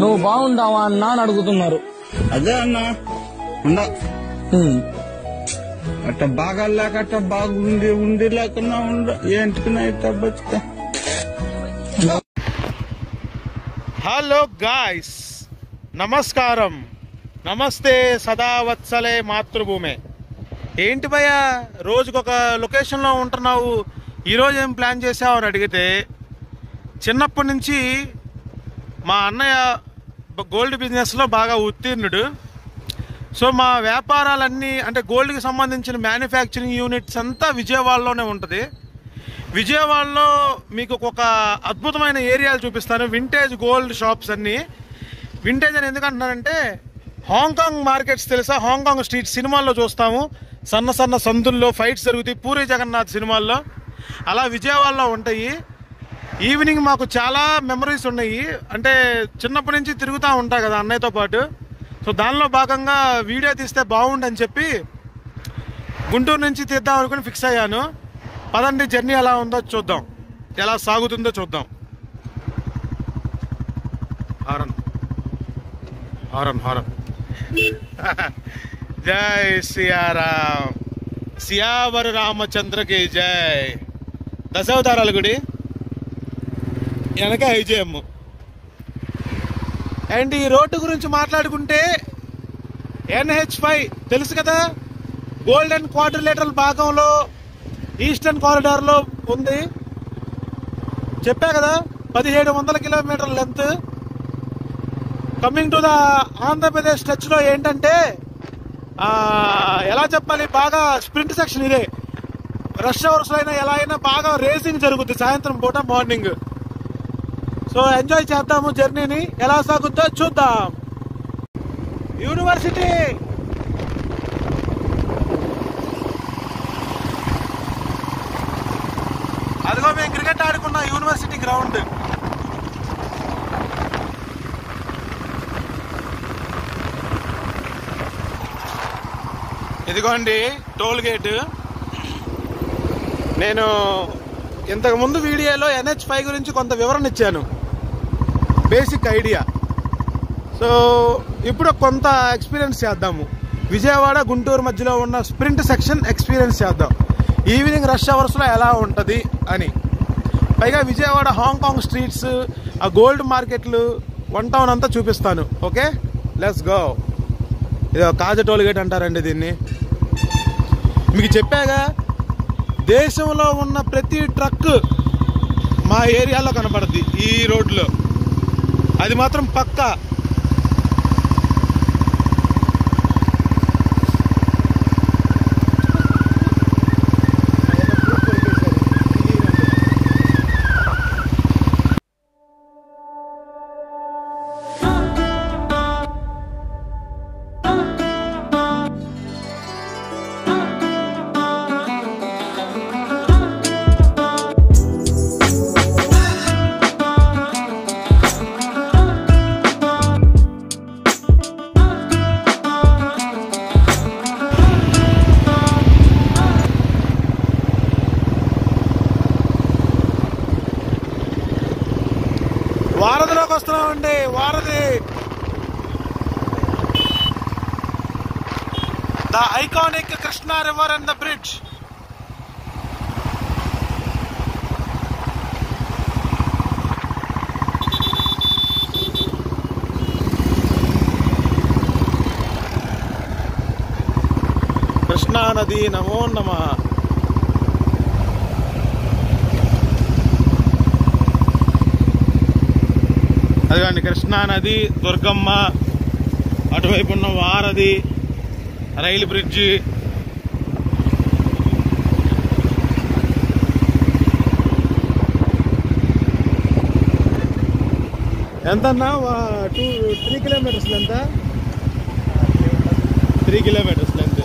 నువ్వు బాగుంటావా అన్నా అని అడుగుతున్నారు. అదే అన్న అట్ట బాగా లేక అట్ట బాగుండి లేకున్నా ఏంటికన్నా ఇట్ట బతుకుతా. హలో గాయ్స్, నమస్కారం, నమస్తే, సదావత్సలే మాతృభూమే. ఏంటి భయ్య రోజుకొక లొకేషన్లో ఉంటున్నావు, ఈరోజు ఏం ప్లాన్ చేసావు అని అడిగితే, చిన్నప్పటి నుంచి మా అన్నయ్య గోల్డ్ బిజినెస్లో బాగా ఉత్తీర్ణుడు. సో మా వ్యాపారాలన్నీ అంటే గోల్డ్కి సంబంధించిన మ్యానుఫ్యాక్చరింగ్ యూనిట్స్ అంతా విజయవాడలోనే ఉంటుంది. విజయవాడలో మీకు ఒక అద్భుతమైన ఏరియాలు చూపిస్తాను, వింటేజ్ గోల్డ్ షాప్స్ అన్నీ. వింటేజ్ అని ఎందుకంటున్నానంటే, హాంకాంగ్ మార్కెట్స్ తెలుసా? హాంకాంగ్ స్ట్రీట్ సినిమాల్లో చూస్తాము, సన్న సన్న సందుల్లో ఫైట్స్ జరుగుతాయి, పూరి జగన్నాథ్ సినిమాల్లో. అలా విజయవాడలో ఉంటాయి. ఈవినింగ్ మాకు చాలా మెమరీస్ ఉన్నాయి. అంటే చిన్నప్పటి నుంచి తిరుగుతూ ఉంటా కదా అన్నయ్యతో పాటు. సో దానిలో భాగంగా వీడియో తీస్తే బాగుండని చెప్పి గుంటూరు నుంచి తీద్దాం అనుకుని ఫిక్స్ అయ్యాను. పదండి, జర్నీ ఎలా ఉందో చూద్దాం, ఎలా సాగుతుందో చూద్దాం. హారన్ హారన్ హారన్ జై సియారాం, సియావర రామచంద్రకి జై. దశావతారాల గుడి వెనక ఐజేఎం. అండ్ ఈ రోడ్డు గురించి మాట్లాడుకుంటే NH5 తెలుసు కదా, గోల్డెన్ క్వాడ్రిలేటరల్ భాగంలో ఈస్టర్న్ కారిడార్లో ఉంది. చెప్పా కదా, 1700 కిలోమీటర్ల length. Coming to the Andhra Pradesh టచ్లో ఏంటంటే, ఎలా చెప్పాలి, బాగా స్ప్రింట్ సెక్షన్ ఇదే. రష్ అవర్స్లో అయినా ఎలా అయినా బాగా రేసింగ్ జరుగుతుంది సాయంత్రం పూట, మార్నింగ్. సో ఎంజాయ్ చేద్దాము జర్నీని, ఎలా సాగుద్దో చూద్దాం. యూనివర్సిటీ అదిగో మేము క్రికెట్ ఆడుకున్న యూనివర్సిటీ గ్రౌండ్. ఇదిగోండి టోల్ గేట్. నేను ఇంతకు ముందు వీడియోలో NH5 గురించి కొంత వివరణ ఇచ్చాను, బేసిక్ ఐడియా. సో ఇప్పుడు కొంత ఎక్స్పీరియన్స్ చేద్దాము. విజయవాడ గుంటూరు మధ్యలో ఉన్న స్ప్రింట్ సెక్షన్ ఎక్స్పీరియన్స్ చేద్దాం, ఈవినింగ్ రష్ అవర్స్లో ఎలా ఉంటుంది అని. పైగా విజయవాడ హాంకాంగ్ స్ట్రీట్స్, ఆ గోల్డ్ మార్కెట్లు, వన్ టౌన్ అంతా చూపిస్తాను. Okay, let's go. ఇది కాజ టోల్ గేట్ అంటారండి దీన్ని. మీకు చెప్పాగా, దేశంలో ఉన్న ప్రతి ట్రక్ మా ఏరియాలో కనపడుద్ది ఈ రోడ్లో, అది మాత్రం పక్కా. వారధిలోకి వస్తున్నామండి, వారధి. The iconic Krishna river and the bridge. Krishna నది నమో నమః. అదిగోండి కృష్ణా నది, దుర్గమ్మ, అటువైపు ఉన్న వారధి, రైలు బ్రిడ్జి. ఎంతన్నా 3 కిలోమీటర్స్ ఎంత? 3 కిలోమీటర్స్ లెంత్.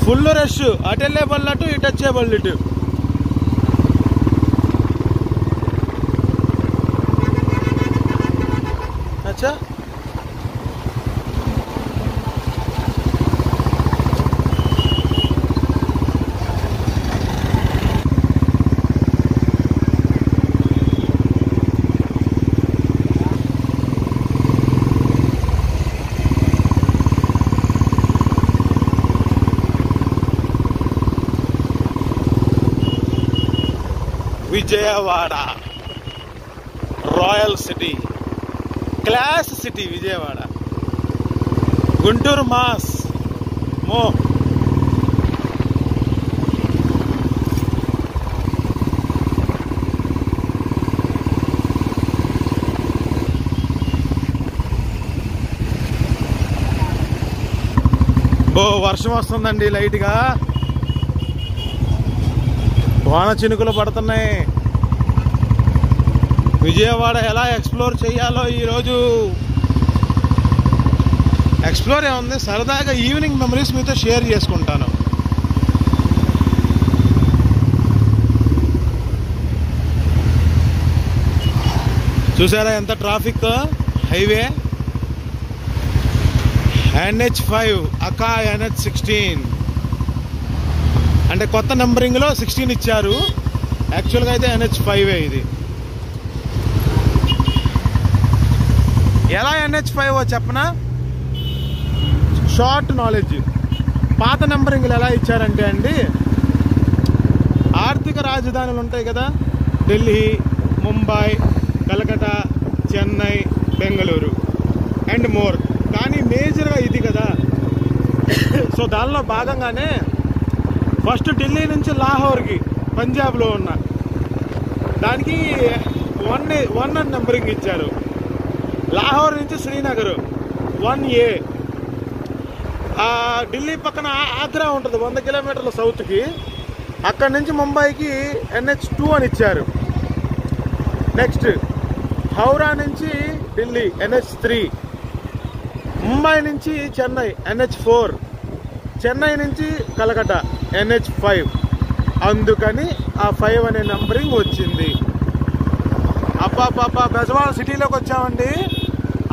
ఫుల్ రష్, అటు వెళ్ళే బళ్ళు అటు, ఇటు వచ్చే బళ్ళు ఇటు. అచ్చా, Vijayawada royal city, class city Vijayawada. Guntur mass మో. వర్షం వస్తుందండి, లైట్గా వాన చినుకులు పడుతున్నాయి. విజయవాడ ఎలా ఎక్స్ప్లోర్ చేయాలో ఈరోజు ఎక్స్ప్లోర్ ఏముంది, సరదాగా ఈవినింగ్ మెమరీస్ మీతో షేర్ చేసుకుంటాను. చూసారా ఎంత ట్రాఫిక్, హైవే NH5 అకా NH16 అంటే కొత్త నెంబరింగ్లో 16 ఇచ్చారు, యాక్చువల్గా అయితే NH5 ఇది. ఎలా NH5 చెప్పనా, షార్ట్ నాలెడ్జ్. పాత నెంబరింగ్లు ఎలా ఇచ్చారంటే అండి, ఆర్థిక రాజధానులు ఉంటాయి కదా, ఢిల్లీ, ముంబై, కలకత్తా, చెన్నై, బెంగళూరు అండ్ మోర్. కానీ మేజర్గా ఇది కదా, సో దానిలో భాగంగానే ఫస్ట్ ఢిల్లీ నుంచి లాహోర్కి పంజాబ్లో ఉన్న దానికి 1 అని నెంబరింగ్ ఇచ్చారు. లాహోర్ నుంచి శ్రీనగర్ 1A. ఢిల్లీ పక్కన ఆగ్రా ఉంటుంది 100 కిలోమీటర్ల సౌత్కి, అక్కడి నుంచి ముంబైకి NH2 అని ఇచ్చారు. నెక్స్ట్ హౌరా నుంచి ఢిల్లీ NH3, ముంబై నుంచి చెన్నై NH4, చెన్నై నుంచి కలకత్తా NH5. అందుకని ఆ 5 అనే నంబరింగ్ వచ్చింది. అబ్బాబ్బాబ్బా, బెజవాడ సిటీలోకి వచ్చామండి.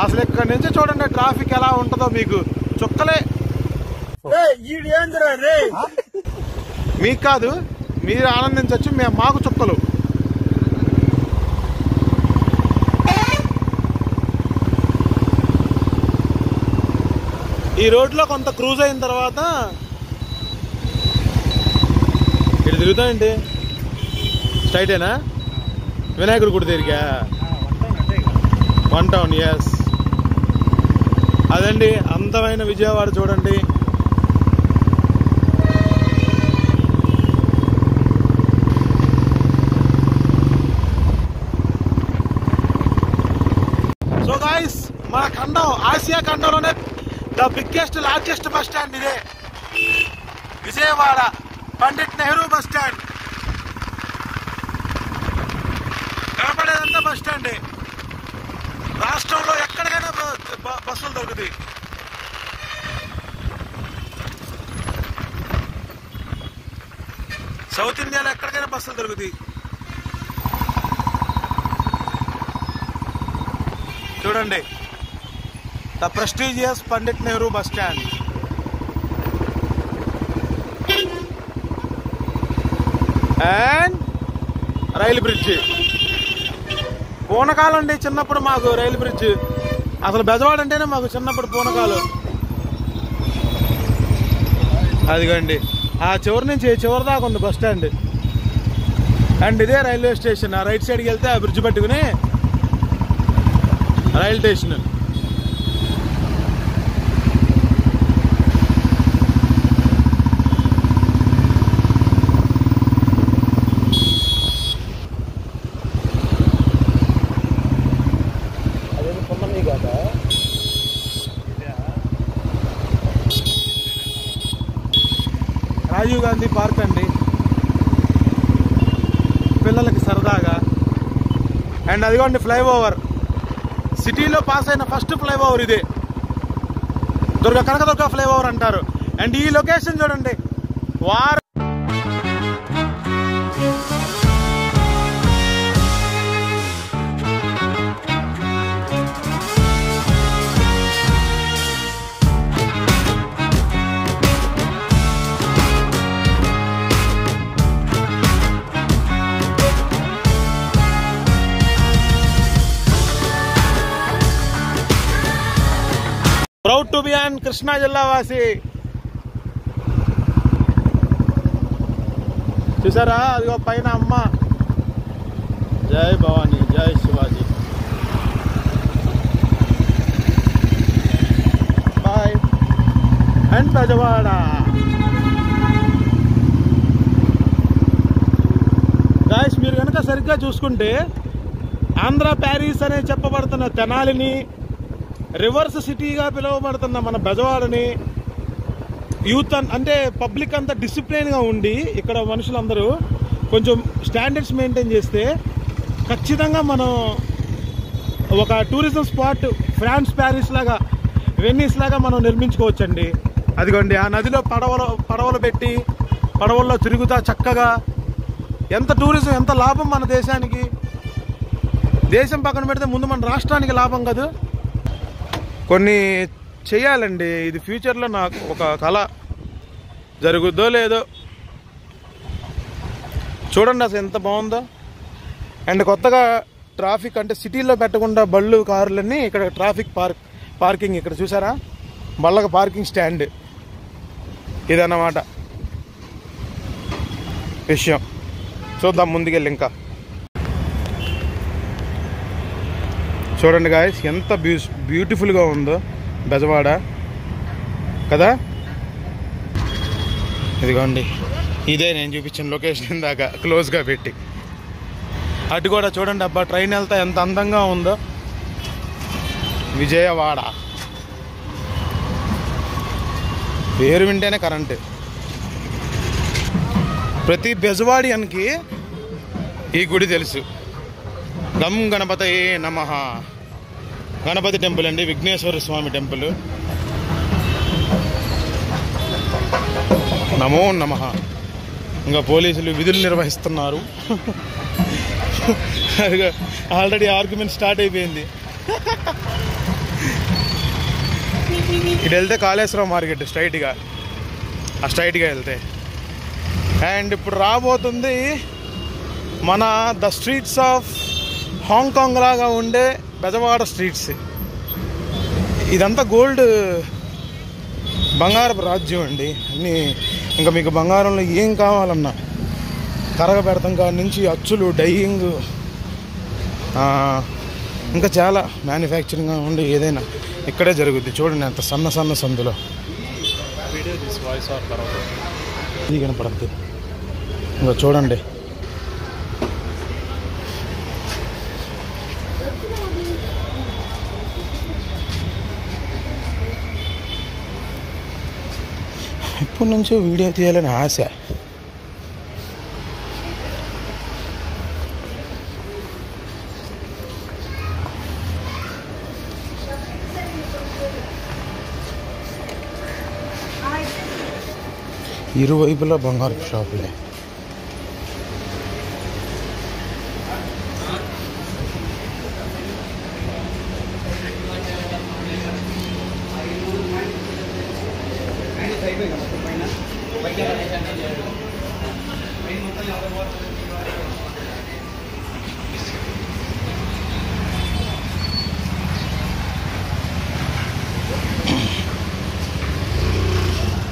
అసలు ఇక్కడి నుంచి చూడండి ట్రాఫిక్ ఎలా ఉంటుందో, మీకు చుక్కలే. మీకు కాదు, మీరు ఆనందించవచ్చు, మాకు చుక్కలు. ఈ రోడ్లో కొంత క్రూజ్ అయిన తర్వాత ఇటు తిరుగుతాయండి. స్ట్రైటేనా వినాయకుడి గుడి దగ్గరికా? 1 టౌన్, ఎస్ అదండి అందమైన విజయవాడ చూడండి. సో గాయ్స్, మన ఖండం, ఆసియా ఖండంలోనే the biggest largest bus stand ఇదే విజయవాడ, పండిట్ నెహ్రూ బస్ స్టాండ్. కనపడేదంతా బస్ స్టాండే. రాష్ట్రంలో ఎక్కడికైనా బస్సులు దొరుకుతాయి. సౌత్ ఇండియాలో ఎక్కడికైనా బస్సులు దొరుకుతాయి. చూడండి, the prestigious Pandit Nehru bus stand. And రైలు బ్రిడ్జ్. పూనకాలు అండి చిన్నప్పుడు మాకు రైలు బ్రిడ్జ్. అసలు బెజవాడ అంటేనే మాకు చిన్నప్పుడు పూనకాలు. అదిగోండి, ఆ చివరి నుంచి చివరి దాకా ఉంది బస్ స్టాండ్. అండ్ ఇదే రైల్వే స్టేషన్. ఆ రైట్ సైడ్కి వెళ్తే ఆ బ్రిడ్జ్ పట్టుకుని rail station. Rajiv Gandhi park అండి, పిల్లలకి సరదాగా. అండ్ అదిగోండి ఫ్లైఓవర్, సిటీలో పాస్ అయిన ఫస్ట్ ఫ్లైఓవర్ ఇదే, కనకదుర్గ ఫ్లైఓవర్ అంటారు. అండ్ ఈ లొకేషన్ చూడండి, proud to be an Krishna జిల్లా వాసి. చూసారా, అదిగో పైన అమ్మ జై భవానీ, జై Shivaji. Bye and Bezawada. Guys, మీరు కనుక సరిగ్గా చూసుకుంటే ఆంధ్ర ప్యారిస్ అనే చెప్పబడుతున్న తెనాలిని, రివర్స్ సిటీగా పిలువబడుతున్న మన బెజవాడని, యూత్ అంటే పబ్లిక్ అంతా డిసిప్లిన్గా ఉండి ఇక్కడ మనుషులందరూ కొంచెం స్టాండర్డ్స్ మెయింటైన్ చేస్తే ఖచ్చితంగా మనం ఒక టూరిజం స్పాట్ ఫ్రాన్స్, ప్యారిస్ లాగా, వెన్నీస్ లాగా మనం నిర్మించుకోవచ్చండి. అదిగోండి ఆ నదిలో పడవలు పెట్టి పడవల్లో తిరుగుతా చక్కగా. ఎంత టూరిజం, ఎంత లాభం మన దేశానికి. దేశం పక్కన పెడితే ముందు మన రాష్ట్రానికి లాభం కదా. కొన్ని చెయ్యాలండి. ఇది ఫ్యూచర్లో నాకు ఒక కళ. జరుగుద్దో లేదో చూడండి అసలు ఎంత బాగుందో. అండ్ కొత్తగా ట్రాఫిక్ అంటే సిటీలో పెట్టకుండా బళ్ళు, కార్లన్నీ ఇక్కడ ట్రాఫిక్ పార్కింగ్ ఇక్కడ చూసారా, బళ్ళకు పార్కింగ్ స్టాండ్. ఇదన్నమాట విషయం. చూద్దాం ముందుకెళ్ళి. ఇంకా చూడండి గాయస్, ఎంత బ్యూటిఫుల్గా ఉందో బెజవాడ కదా. ఇదిగోండి, ఇదే నేను చూపించిన లొకేషన్ దాకా క్లోజ్గా పెట్టి. అటు కూడా చూడండి, అబ్బా ట్రైన్ వెళ్తా ఎంత అందంగా ఉందో. విజయవాడ పేరు వింటేనే కరెంటు. ప్రతి బెజవాడియన్కి ఈ గుడి తెలుసు. గం గణపతయే నమః. గణపతి టెంపుల్ అండి, విఘ్నేశ్వర స్వామి టెంపుల్. నమో నమః. ఇంకా పోలీసులు విధులు నిర్వహిస్తున్నారు. ఆల్రెడీ ఆర్గ్యుమెంట్ స్టార్ట్ అయిపోయింది. ఇటు వెళ్తే కాళేశ్వరం మార్కెట్ స్ట్రైట్గా వెళ్తే. అండ్ ఇప్పుడు రాబోతుంది మన ద స్ట్రీట్స్ ఆఫ్ హాంకాంగ్ లాగా ఉండే బెజవాడ స్ట్రీట్స్. ఇదంతా గోల్డ్, బంగారపు రాజ్యం అండి. అన్నీ ఇంకా మీకు బంగారంలో ఏం కావాలన్నా కరగబెడతాం కాడి నుంచి అచ్చులు, డైయింగ్, ఇంకా చాలా మ్యానుఫ్యాక్చరింగ్ ఉండి ఏదైనా ఇక్కడే జరుగుద్ది. చూడండి ఎంత సన్న సన్న సందులో. ఇది కనపడద్దు. ఇంకా చూడండి, ఇప్పటి నుంచో వీడియో తీయాలని ఆశ. ఇరువైపులా బంగారు షాపులే.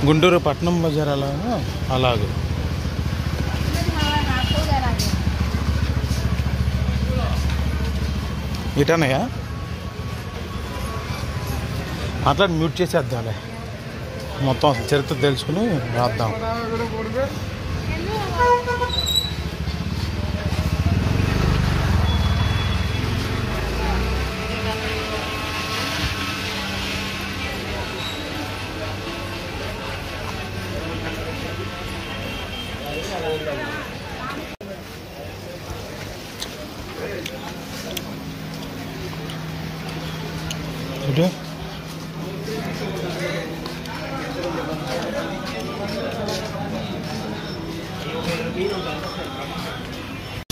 గుంటూరు పట్నం బజార్ అలాగే. ఇటనయ్యా అట్లా మ్యూట్ చేసేద్దాంలే, మొత్తం అసలు చరిత్ర తెలుసుకుని రాద్దాం.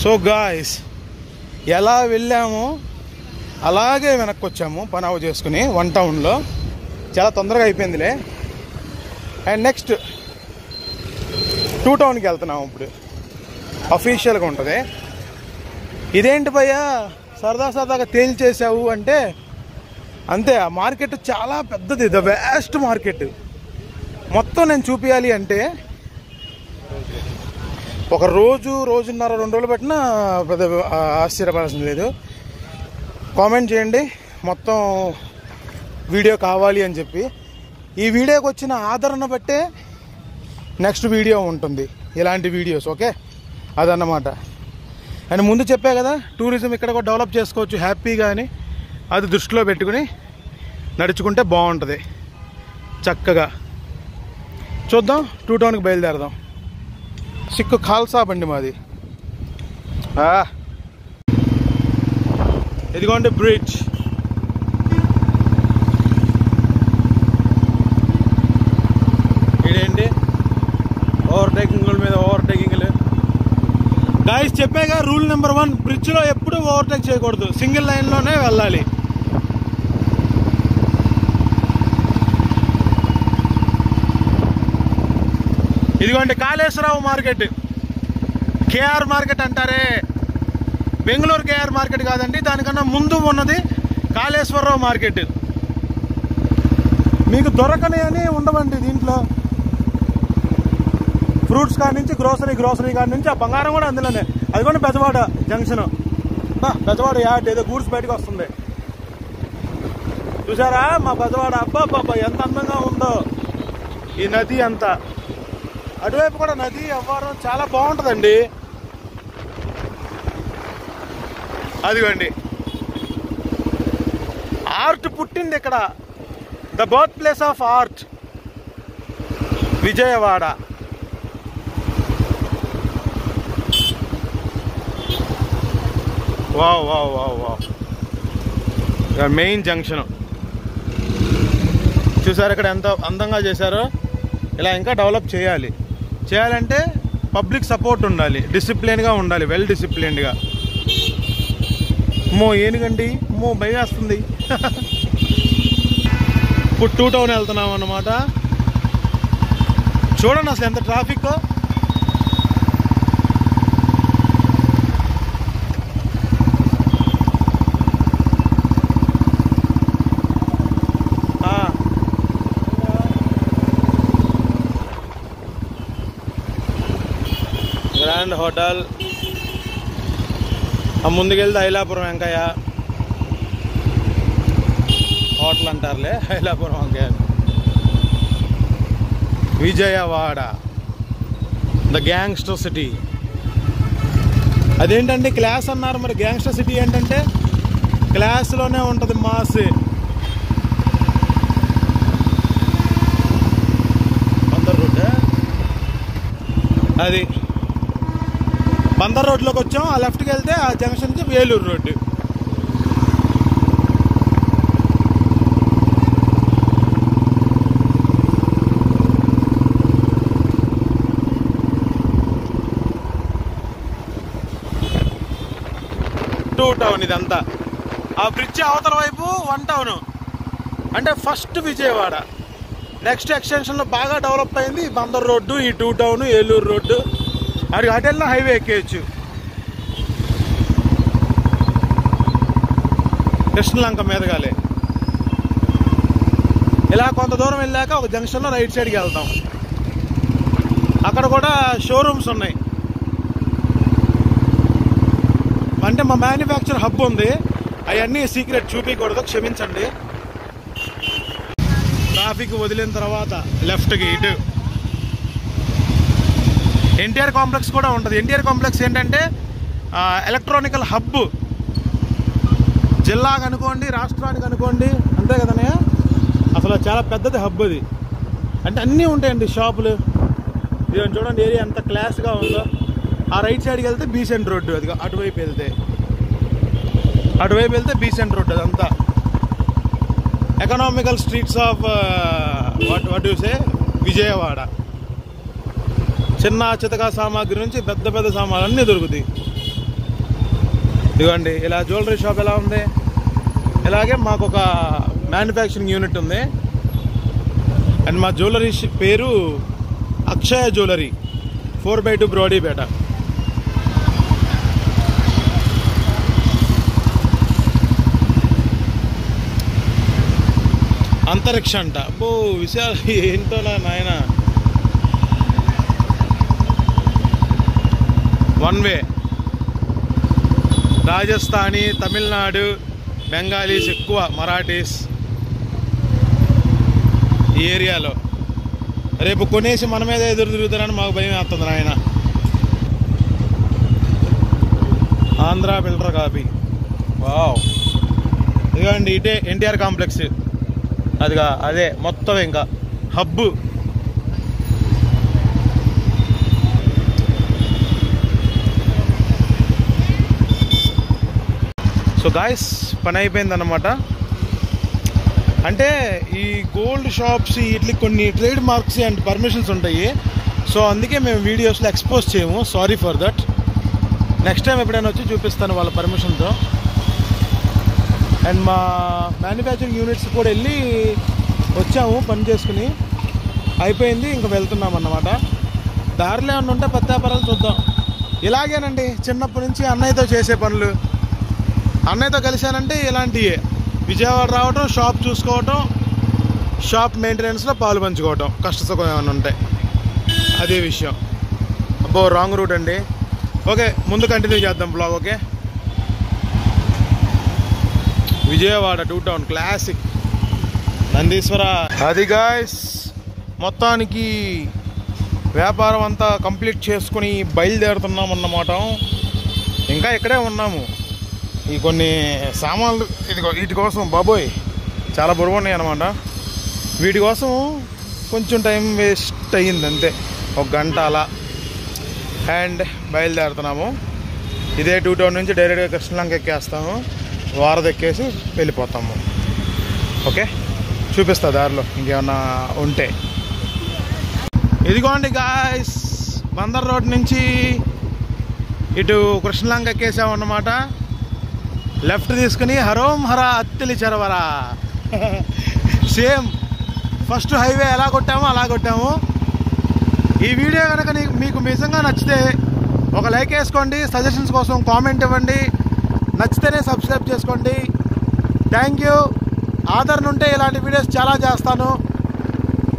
సో గాయ్స్, ఎలా వెళ్ళామో అలాగే వెనక్కి వచ్చాము పని అవ చేసుకుని. 1 టౌన్లో చాలా తొందరగా అయిపోయిందిలే. అండ్ నెక్స్ట్ 2 టౌన్కి వెళ్తున్నాము. ఇప్పుడు అఫీషియల్గా ఉంటుంది. ఇదేంటి భయ్యా సరదాగా తేల్చేసావు అంటే అంతే. ఆ మార్కెట్ చాలా పెద్దది, ద వేస్ట్ మార్కెట్. మొత్తం నేను చూపించాలి అంటే ఒక రోజు, రోజున్నర, 2 రోజులు పెట్టినా పెద్ద ఆశ్చర్యపడాల్సింది లేదు. కామెంట్ చేయండి మొత్తం వీడియో కావాలి అని చెప్పి. ఈ వీడియోకి వచ్చిన ఆదరణ బట్టే నెక్స్ట్ వీడియో ఉంటుంది, ఇలాంటి వీడియోస్. ఓకే, అదన్నమాట. అండ్ ముందు చెప్పే కదా, టూరిజం ఇక్కడ కూడా డెవలప్ చేసుకోవచ్చు హ్యాపీగా అని. అది దృష్టిలో పెట్టుకుని నడుచుకుంటే బాగుంటుంది చక్కగా. చూద్దాం, 2 టౌన్కి బయలుదేరదాం. సిక్కు ఖాల్సా బండి మాది. ఇదిగోండి బ్రిడ్జ్. ఇదేంటి ఓవర్టేకింగ్ల మీద ఓవర్టేకింగ్లు. గాయస్ చెప్పాగా, రూల్ నెంబర్ 1, బ్రిడ్జ్లో ఎప్పుడూ ఓవర్టేక్ చేయకూడదు, సింగిల్ లైన్లోనే వెళ్ళాలి. ఇదిగోండి కాళేశ్వరరావు మార్కెట్. కేఆర్ మార్కెట్ అంటారే, బెంగళూరు కేఆర్ మార్కెట్ కాదండి, దానికన్నా ముందు ఉన్నది కాళేశ్వరరావు మార్కెట్. మీకు దొరకని అని ఉండవండి దీంట్లో. ఫ్రూట్స్ కాడి నుంచి గ్రోసరీ కాడి నుంచి, ఆ బంగారం కూడా అందులోనే. అది కూడా బెజవాడ జంక్షన్. బెజవాడ యాడ్ ఏదో గూడ్స్ బయటకు వస్తుంది చూసారా మా బెజవాడ. అబ్బా ఎంత అందంగా ఉందో ఈ నది అంతా. అటువైపు కూడా నది అవ్వారం చాలా బాగుంటుందండి. అదిగోండి ఆర్ట్ పుట్టింది ఇక్కడ, the birth place of art, Vijayawada. Wow wow wow wow, main junction చూసారు ఇక్కడ ఎంత అందంగా చేశారో. ఇలా ఇంకా డెవలప్ చేయాలంటే పబ్లిక్ సపోర్ట్ ఉండాలి, డిసిప్లిన్గా ఉండాలి, వెల్ డిసిప్లిన్డ్గా. ఏనుగండి భయం వేస్తుంది. ఇప్పుడు 2 టౌన్ వెళ్తున్నాం అన్నమాట. చూడండి అసలు ఎంత ట్రాఫిక్. గ్రాండ్ హోటల్, ముందుకెళ్తే ఐలాపురం వెంకయ్య హోటల్ అంటారులే, Ailapuram Venkaiah. Vijayawada, the gangster city. అదేంటండి క్లాస్ అన్నారు, మరి గ్యాంగ్స్టర్ సిటీ ఏంటంటే క్లాస్లోనే ఉంటుంది మాస్. బందర్ రోడ్, అది బందర్ రోడ్లోకి వచ్చాం. ఆ లెఫ్ట్కి వెళ్తే ఆ జంక్షన్ నుంచి వేలూరు రోడ్డు. టూ టౌన్ ఇదంతా. ఆ బ్రిడ్జ్ అవతల వైపు 1 టౌన్ అంటే ఫస్ట్ విజయవాడ. నెక్స్ట్ ఎక్స్టెన్షన్లో బాగా డెవలప్ అయింది బందర్ రోడ్డు, ఈ 2 టౌన్, ఏలూరు రోడ్డు. అది అటెల్లో హైవే ఎక్కేయచ్చు. కృష్ణలంక మీదగాలే. ఇలా కొంత దూరం వెళ్ళాక ఒక జంక్షన్లో రైట్ సైడ్కి వెళ్తాం. అక్కడ కూడా షోరూమ్స్ ఉన్నాయి. అంటే మా మ్యానుఫ్యాక్చర్ హబ్ ఉంది. అవన్నీ సీక్రెట్ చూపించకూడదు, క్షమించండి. ట్రాఫిక్ వదిలిన తర్వాత లెఫ్ట్కి ఇటు ఎన్టీఆర్ కాంప్లెక్స్ కూడా ఉంటుంది. ఎన్టీఆర్ కాంప్లెక్స్ ఏంటంటే ఎలక్ట్రానికల్ హబ్. జిల్లాకు అనుకోండి, రాష్ట్రానికి అనుకోండి, అంతే కదనే. అసలు చాలా పెద్దది హబ్ అది. అంటే అన్నీ ఉంటాయండి షాపులు. ఇది చూడండి ఏరియా ఎంత క్లాస్గా ఉందో. ఆ రైట్ సైడ్కి వెళ్తే బీసెంట్ రోడ్డు, అది అటువైపు వెళ్తే బీసెంట్ రోడ్డు. అదంతా economical streets of what you say Vijayawada. చిన్న చితకా సామాగ్రి నుంచి పెద్ద పెద్ద సామాన్లు అన్నీ దొరుకుతాయి. ఇదిగోండి ఇలా జ్యువెలరీ షాప్ ఎలా ఉంది. ఇలాగే మాకు ఒక మ్యానుఫ్యాక్చరింగ్ యూనిట్ ఉంది. అండ్ మా జ్యువెలరీ పేరు అక్షయ జ్యువెలరీ, 4/2 బ్రోడీపేట. అంతరిక్ష అంట. అబ్బో విషయాలు ఏంటో నాయన. One way. Rajasthani, Tamil Nadu, Bengalis ఎక్కువ, మరాఠీస్ ఈ ఏరియాలో. రేపు కొనేసి మన మీద ఎదురు తిరుగుతారని మాకు భయం వేస్తుంది నాయన. Andhra filter coffee. వావ్, ఇదిగోండి ఇటే ఎన్టీఆర్ కాంప్లెక్స్. అదిగా అదే మొత్తం ఇంకా హబ్బు. సో గాయస్, పని అయిపోయిందన్నమాట. అంటే ఈ గోల్డ్ షాప్స్ వీటికి కొన్ని ట్రేడ్ మార్క్స్ అండ్ పర్మిషన్స్ ఉంటాయి. సో అందుకే మేము వీడియోస్లో ఎక్స్పోజ్ చేయము. Sorry for that. Next time ఎప్పుడైనా వచ్చి చూపిస్తాను వాళ్ళ పర్మిషన్తో. అండ్ మా మ్యానుఫ్యాక్చరింగ్ యూనిట్స్ కూడా వెళ్ళి వచ్చాము, పని చేసుకుని అయిపోయింది, ఇంకా వెళ్తున్నాం అన్నమాట. దారిలో ఏమన్నా ఉంటే పత్తాపరాలు చూద్దాం. ఇలాగేనండి చిన్నప్పటి నుంచి అన్నయ్యతో చేసే పనులు. అన్నయ్యతో కలిశానంటే ఇలాంటివే. విజయవాడ రావటం, షాప్ చూసుకోవటం, షాప్ మెయింటెనెన్స్లో పాలు పంచుకోవటం, కష్టసుఖం ఏమైనా ఉంటాయి, అదే విషయం. అబ్బో, రాంగ్ రూట్ అండి. ఓకే, ముందు కంటిన్యూ చేద్దాం blog. Okay, Vijayawada 2 town classic Nandeeswara. అది గాయ్స్, మొత్తానికి వ్యాపారం అంతా కంప్లీట్ చేసుకుని బయలుదేరుతున్నాం అన్నమాట. ఇంకా ఇక్కడే ఉన్నాము. ఈ కొన్ని సామాన్లు వీటి కోసం బాబోయ్ చాలా బరువు ఉన్నాయి అన్నమాట. వీటి కోసం కొంచెం టైం వేస్ట్ అయ్యింది అంతే, 1 గంట అలా. అండ్ బయలుదేరుతున్నాము. ఇదే 2 టౌన్ నుంచి డైరెక్ట్గా కృష్ణలంక ఎక్కేస్తాము, వారధ ఎక్కేసి వెళ్ళిపోతాము. ఓకే, చూపిస్తా దారిలో ఇంకేమన్నా ఉంటే. ఇదిగోండి గాయ్స్, బందర్ రోడ్ నుంచి ఇటు కృష్ణలంక ఎక్కేసామన్నమాట. లెఫ్ట్ తీసుకుని హరోం హర అత్తిలి చెరవరా. సేమ్ ఫస్ట్ హైవే ఎలా కొట్టామో అలా కొట్టాము. ఈ వీడియో కనుక మీకు నిజంగా నచ్చితే ఒక లైక్ వేసుకోండి, సజెషన్స్ కోసం కామెంట్ ఇవ్వండి, నచ్చితేనే సబ్స్క్రైబ్ చేసుకోండి. Thank you. ఆదరణ ఉంటే ఇలాంటి వీడియోస్ చాలా చేస్తాను.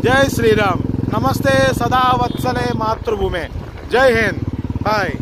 జై శ్రీరామ్. నమస్తే సదా వత్సలే మాతృభూమే. జై హింద్. బాయ్.